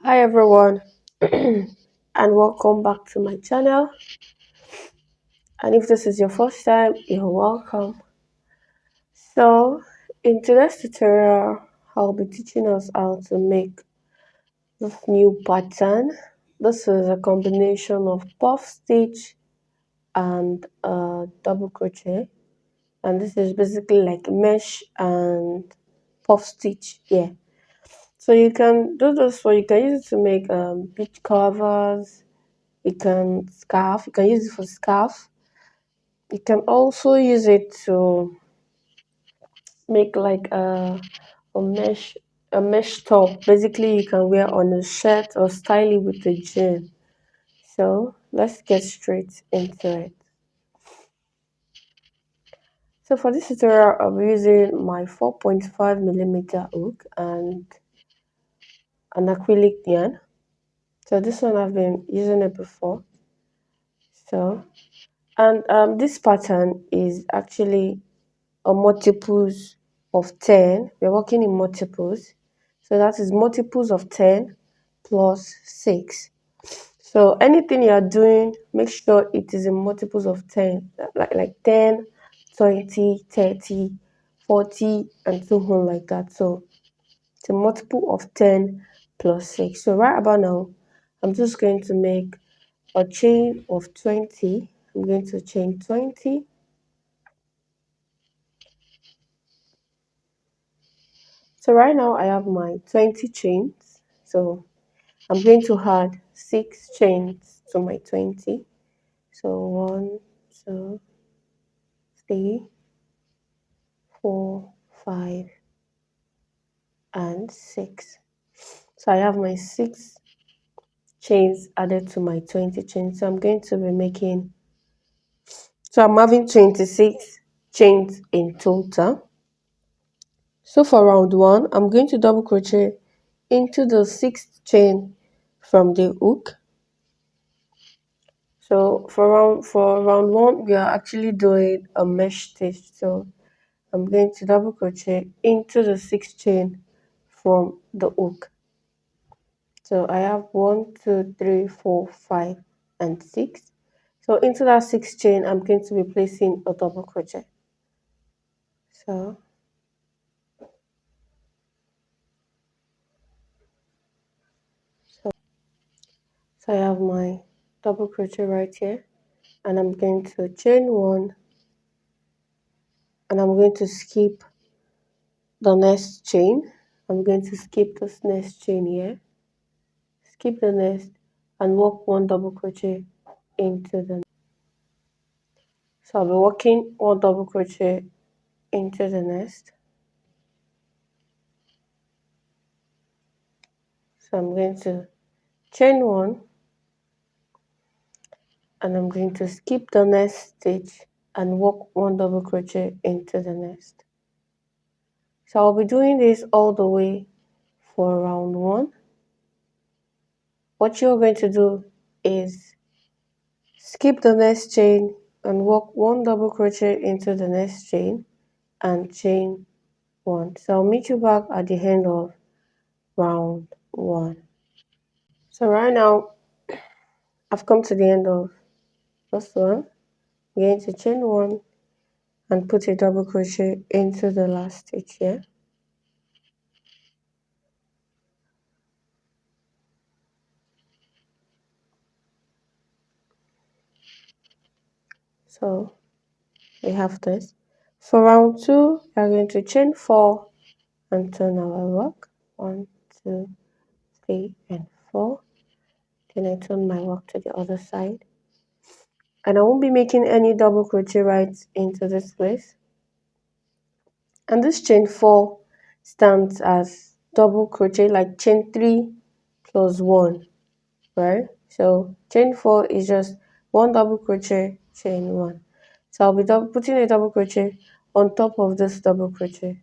Hi everyone, and welcome back to my channel. And if this is your first time, you're welcome. So in today's tutorial, I'll be teaching us how to make this new pattern. This is a combination of puff stitch and double crochet, and this is basically like mesh and puff stitch. Yeah, so you can do this, so you can use it to make beach covers. You can use it for scarf. You can also use it to make like a a mesh top. Basically, you can wear on a shirt or style it with a jean. So let's get straight into it. So for this tutorial, I'm using my 4.5 millimeter hook and an acrylic yarn. So this one I've been using it before. So and this pattern is actually a multiples of 10. We're working in multiples. So that is multiples of 10 plus 6. So anything you are doing, make sure it is in multiples of 10, like 10, 20, 30, 40, and so on like that. So it's a multiple of 10 plus 6. So right about now, I'm just going to make a chain of 20. I'm going to chain 20. So right now I have my 20 chains. So I'm going to add 6 chains to my 20. So 1, 2, 3, 4, 5, and 6. So I have my 6 chains added to my 20 chains. So I'm going to be making, so I'm having 26 chains in total. So for round 1, I'm going to double crochet into the 6th chain from the hook. So for round 1, we are actually doing a mesh stitch. So I'm going to double crochet into the 6th chain from the hook. So I have 1, 2, 3, 4, 5, and 6. So into that 6th chain, I'm going to be placing a double crochet. So, so I have my double crochet right here, and I'm going to chain 1, and I'm going to skip the next chain. I'm going to skip this next chain here, skip the next, and work 1 double crochet into the, so I'll be working 1 double crochet into the nest. So I'm going to chain 1, and I'm going to skip the next stitch and work 1 double crochet into the nest. So I'll be doing this all the way for round 1. What you're going to do is skip the next chain and work 1 double crochet into the next chain and chain 1. So I'll meet you back at the end of round 1. So right now I've come to the end of this one. I'm going to chain 1 and put a double crochet into the last stitch here. So we have this. For round 2, we are going to chain 4 and turn our work. 1, 2, 3, and 4. Then I turn my work to the other side. And I won't be making any double crochet right into this place. And this chain 4 stands as double crochet, like chain 3 plus 1, right? So chain 4 is just 1 double crochet, chain 1. So I'll be putting a double crochet on top of this double crochet.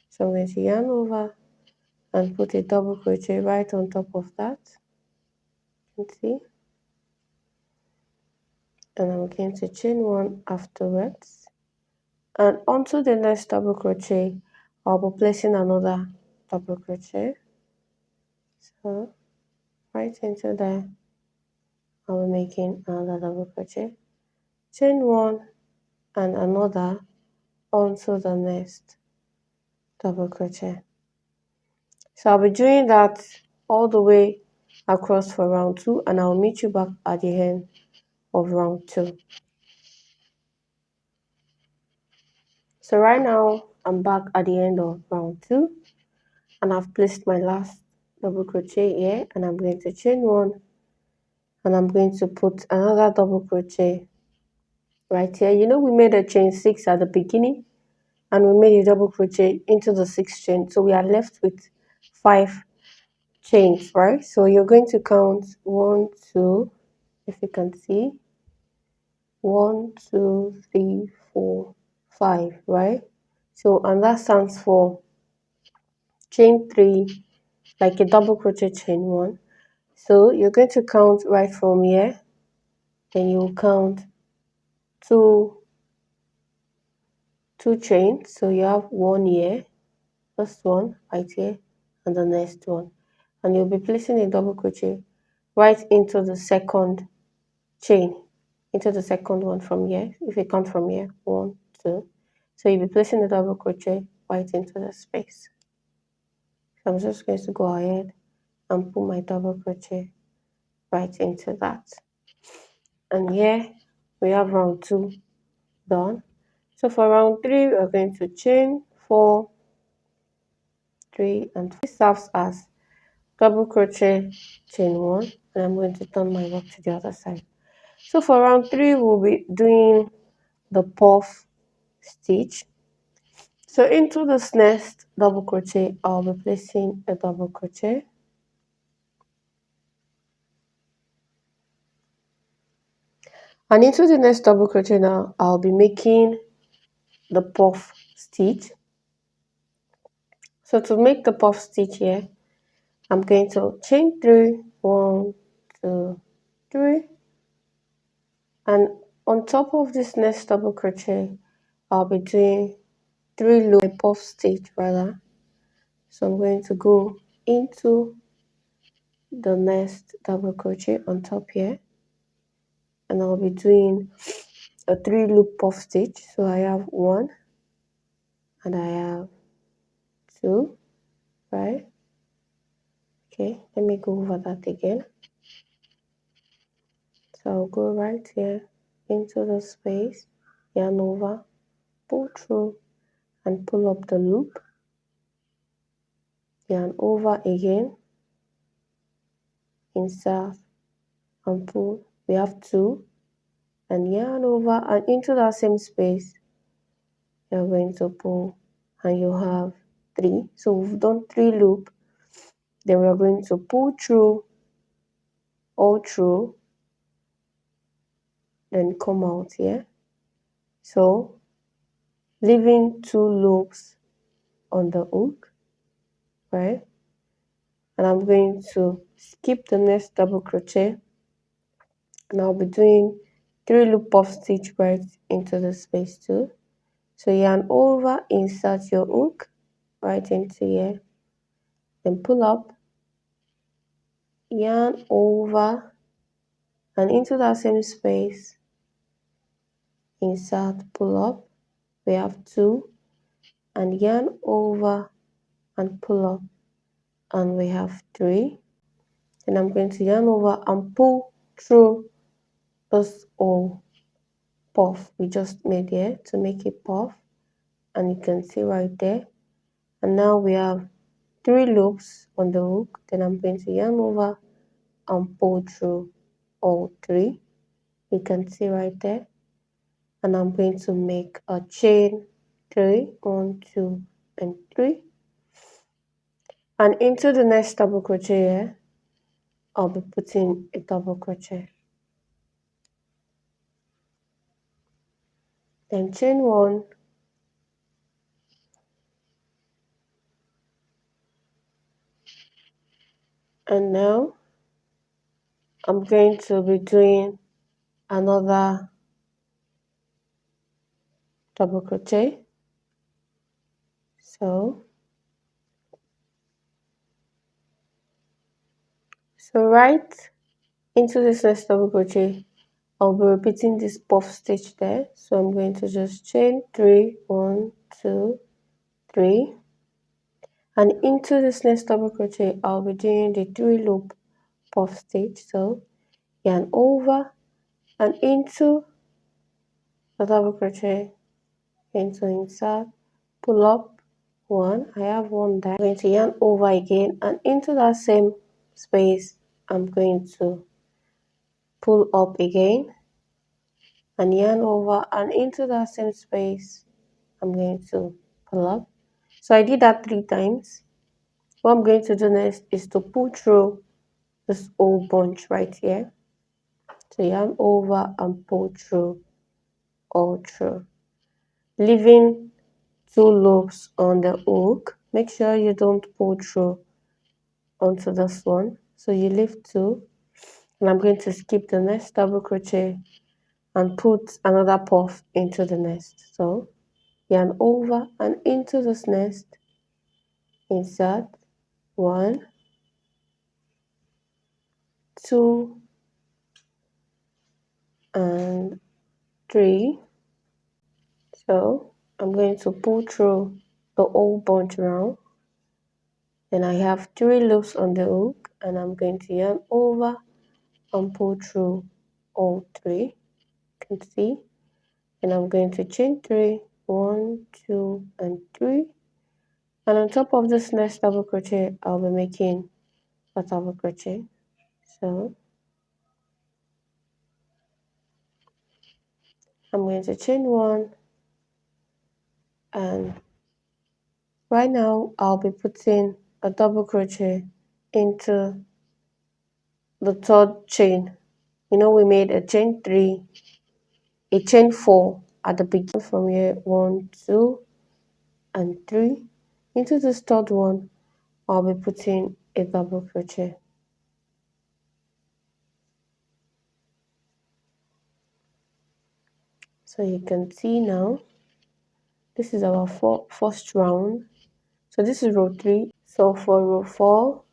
So I'm going to yarn over and put a double crochet right on top of that. You can see. And I'm going to chain 1 afterwards. And onto the next double crochet, I'll be placing another double crochet. So right into there. I'll be making another double crochet, chain one and another onto the next double crochet. So I'll be doing that all the way across for round 2, and I'll meet you back at the end of round 2. So right now I'm back at the end of round 2, and I've placed my last double crochet here, and I'm going to chain one, and I'm going to put another double crochet right here. You know, we made a chain 6 at the beginning, and we made a double crochet into the 6th chain, so we are left with 5 chains, right? So you're going to count 1, 2, if you can see, 1, 2, 3, 4, 5, right? So, and that stands for chain 3, like a double crochet chain 1. So you're going to count right from here, then you'll count two chains. So you have one here, first one right here, and the next one, and you'll be placing a double crochet right into the second chain, into the second one from here. If you count from here, 1, 2, so you'll be placing the double crochet right into the space. So I'm just going to go ahead and put my double crochet right into that, and here we have round 2 done. So for round 3 we are going to chain 4, 3, and this serves as double crochet, chain 1, and I'm going to turn my work to the other side. So for round 3 we'll be doing the puff stitch. So into this next double crochet I'll be placing a double crochet, and into the next double crochet now I'll be making the puff stitch. So to make the puff stitch here, I'm going to chain 3, 1, 2, 3, and on top of this next double crochet I'll be doing 3 loop puff stitch rather. So I'm going to go into the next double crochet on top here, and I'll be doing a 3 loop puff stitch. So I have 1 and I have 2, right? Okay, let me go over that again. So I'll go right here into the space, yarn over, pull through and pull up the loop, yarn over again, insert and pull. We have 2, and yarn over and into that same space you're going to pull, and you have 3. So we've done 3 loop, then we're going to pull through, all through, then come out here, so leaving 2 loops on the hook, right? And I'm going to skip the next double crochet, and I'll be doing 3 loop puff stitch right into the space too. So yarn over, insert your hook right into here, then pull up, yarn over and into that same space, insert, pull up. We have 2, and yarn over and pull up, and we have 3. Then I'm going to yarn over and pull through this whole puff we just made here to make it puff, and you can see right there. And now we have 3 loops on the hook. Then I'm going to yarn over and pull through all 3, you can see right there, and I'm going to make a chain 3, 1, 2 and 3, and into the next double crochet here I'll be putting a double crochet, then chain 1, and now I'm going to be doing another double crochet. So right into this next double crochet, I'll be repeating this puff stitch there. So I'm going to just chain 3, 1, 2, 3, and into this next double crochet, I'll be doing the 3 loop puff stitch. So yarn over and into the double crochet, into insert, pull up 1. I have 1 there. I'm going to yarn over again and into that same space, I'm going to pull up again and yarn over and into that same space, I'm going to pull up. So I did that 3 times. What I'm going to do next is to pull through this whole bunch right here. So yarn over and pull through all through, leaving 2 loops on the hook. Make sure you don't pull through onto this one. So you leave 2, and I'm going to skip the next double crochet and put another puff into the nest. So yarn over and into this nest, insert 1, 2, and 3. So I'm going to pull through the whole bunch now. Then I have 3 loops on the hook, and I'm going to yarn over and pull through all 3. You can see. And I'm going to chain 3, 1, 2, and 3. And on top of this next double crochet, I'll be making a double crochet. So I'm going to chain 1, and right now I'll be putting a double crochet into the 3rd chain. You know, we made a chain 3, a chain 4 at the beginning. From here, 1, 2, and 3. Into this 3rd one, I'll be putting a double crochet. So you can see now, this is our first round. So this is row 3. So for row 4,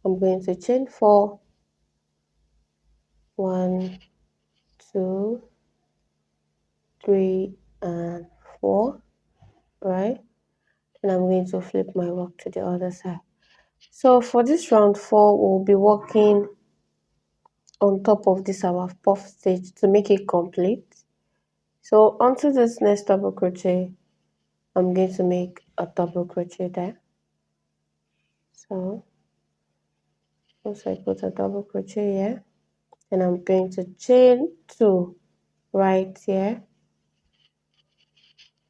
I'm going to chain 4, 1, 2, 3, and 4, right? And I'm going to flip my work to the other side. So for this round 4, we'll be working on top of this our puff stitch to make it complete. So onto this next double crochet, I'm going to make a double crochet there. So once I put a double crochet here, and I'm going to chain 2 right here.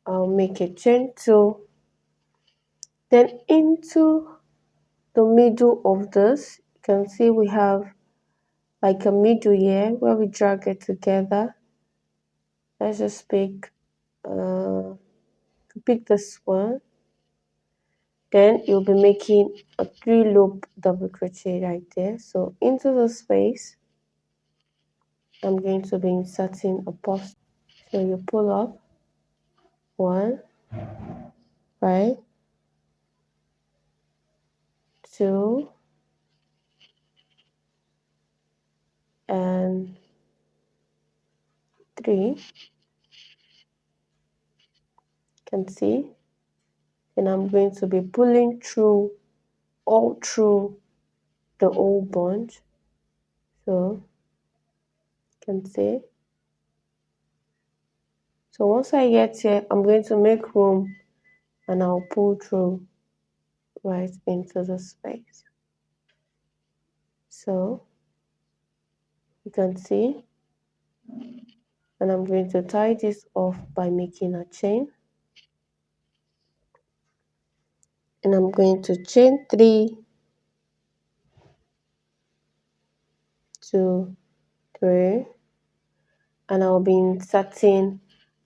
I'll make a chain 2, then into the middle of this, you can see we have like a middle here where we drag it together. Let's just pick this one. Then you'll be making a 3 loop double crochet right there. So into the space, I'm going to be inserting a puff. So you pull up 1, right, 2, and 3. You can see. And I'm going to be pulling through all through the whole bunch. So you can see. So once I get here, I'm going to make room and I'll pull through right into the space. So you can see, and I'm going to tie this off by making a chain, and I'm going to chain 3, 2, 3, and I'll be inserting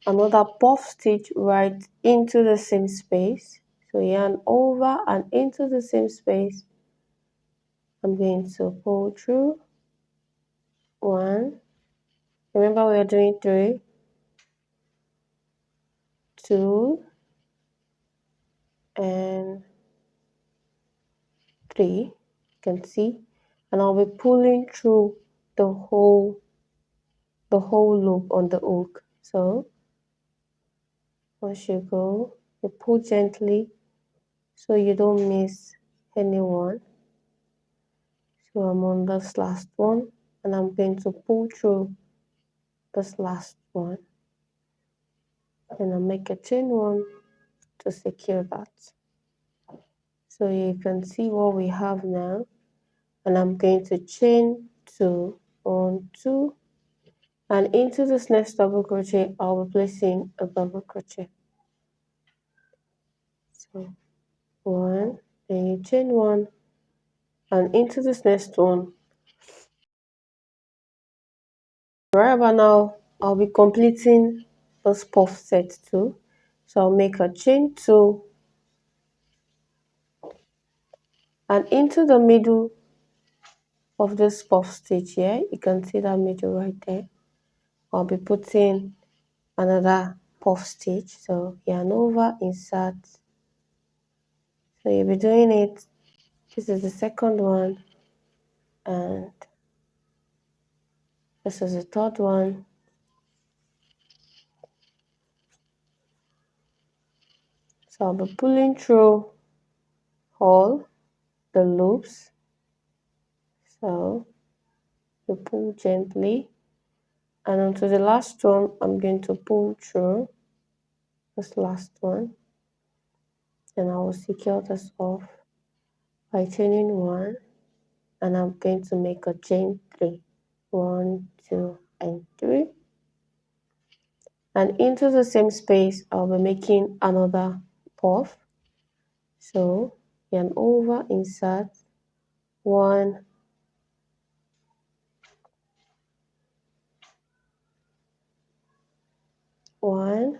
another puff stitch right into the same space. So yarn over and into the same space, I'm going to pull through 1. Remember we are doing 3, 2, and 3. You can see, and I'll be pulling through the whole loop on the hook. So once you go, you pull gently so you don't miss anyone. So I'm on this last one, and I'm going to pull through this last one, and I'll make a chain one to secure that. So you can see what we have now, and I'm going to chain 2, 1, 2, and into this next double crochet I'll be placing a double crochet. So 1, then you chain 1, and into this next one. Right about now I'll be completing this puff set too. So I'll make a chain 2, and into the middle of this puff stitch here, you can see that middle right there, I'll be putting another puff stitch. So yarn over, insert. So you'll be doing it. This is the second one, and this is the third one. So I'll be pulling through all the loops. So you pull gently, and onto the last one I'm going to pull through this last one, and I will secure this off by chaining 1, and I'm going to make a chain 3. 1, 2, and 3, and into the same space I'll be making another puff. So yarn over, insert, 1, 1,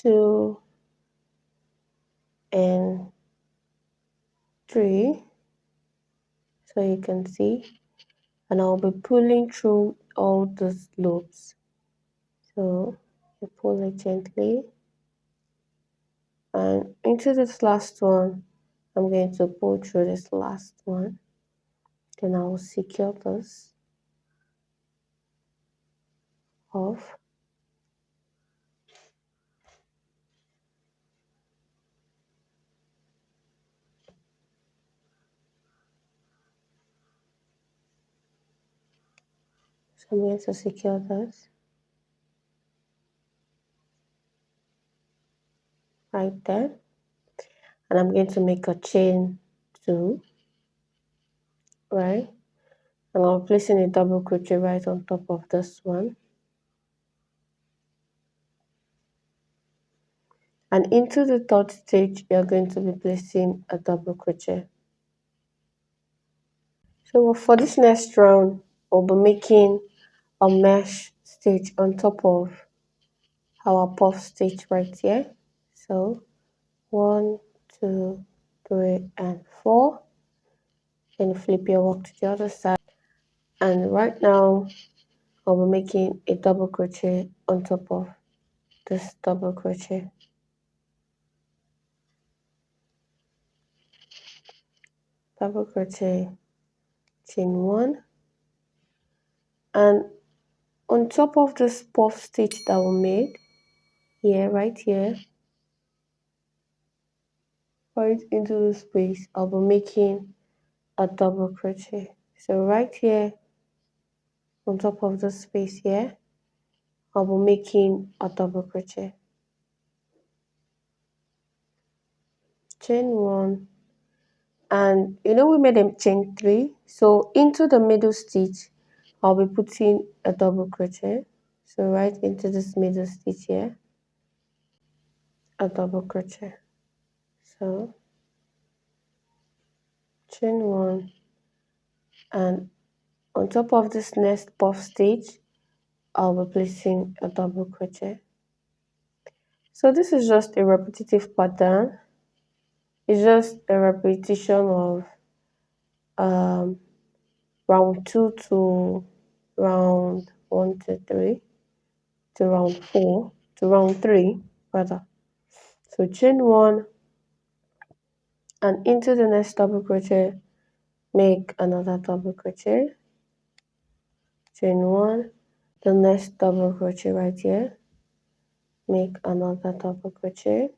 2, and 3. So you can see, and I'll be pulling through all those loops. So you pull it gently, and into this last one I'm going to pull through this last one, then I will secure this off. So I'm going to secure this right there, and I'm going to make a chain 2, right, and I'm placing a double crochet right on top of this one, and into the third stage you're going to be placing a double crochet. So for this next round we'll be making a mesh stitch on top of our puff stitch right here. So 1, 2, 3, and 4. Then flip your work to the other side, and right now I'll be making a double crochet on top of this double crochet. Double crochet, chain 1, and on top of this puff stitch that we made here, right here, right into the space, I'll be making a double crochet. So right here on top of this space here, I'll be making a double crochet, chain 1, and you know we made a chain 3, so into the middle stitch I'll be putting a double crochet. So right into this middle stitch here, a double crochet. So chain 1, and on top of this next puff stitch I'll be placing a double crochet. So this is just a repetitive pattern. It's just a repetition of round 2 to round 1, 2, 3 to round 4 to round 3 rather. So chain 1, and into the next double crochet make another double crochet, chain 1, the next double crochet right here, make another double crochet,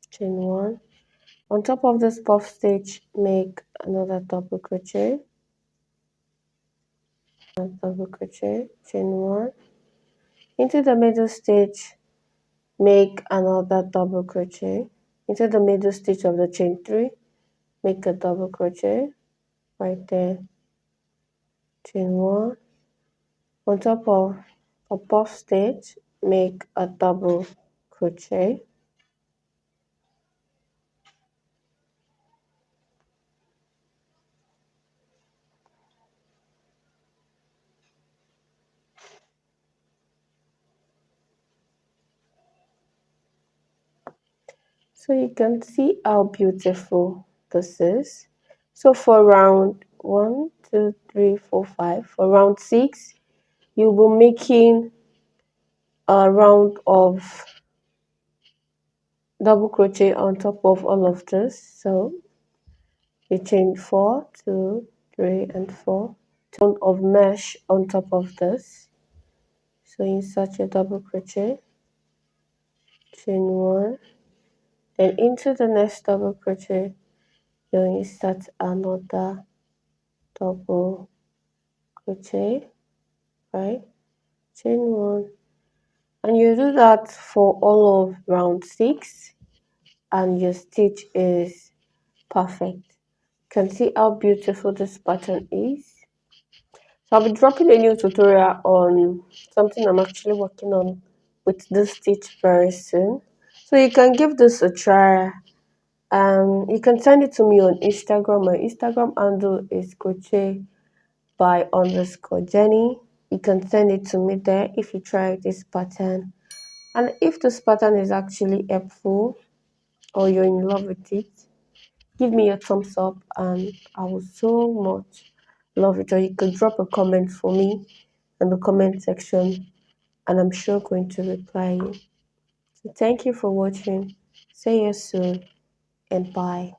chain 1. On top of this puff stitch, make another double crochet, chain 1. Into the middle stitch, make another double crochet. Into the middle stitch of the chain 3, make a double crochet right there, chain 1. On top of a puff stitch, make a double crochet, so you can see how beautiful this is. So for round 1, 2, 3, 4, 5, for round 6, you'll be making a round of double crochet on top of all of this. So you chain 4, 2, 3, and 4, round of mesh on top of this. So insert your double crochet, chain 1, then into the next double crochet you insert another double crochet, right, chain 1, and you do that for all of round 6, and your stitch is perfect. You can see how beautiful this pattern is. So I'll be dropping a new tutorial on something I'm actually working on with this stitch very soon, so you can give this a try. You can send it to me on Instagram. My Instagram handle is crochet by underscore Jenny. You can send it to me there if you try this pattern. And if this pattern is actually helpful or you're in love with it, give me a thumbs up and I will so much love it. Or you can drop a comment for me in the comment section and I'm sure going to reply you. So thank you for watching. See you soon and bye.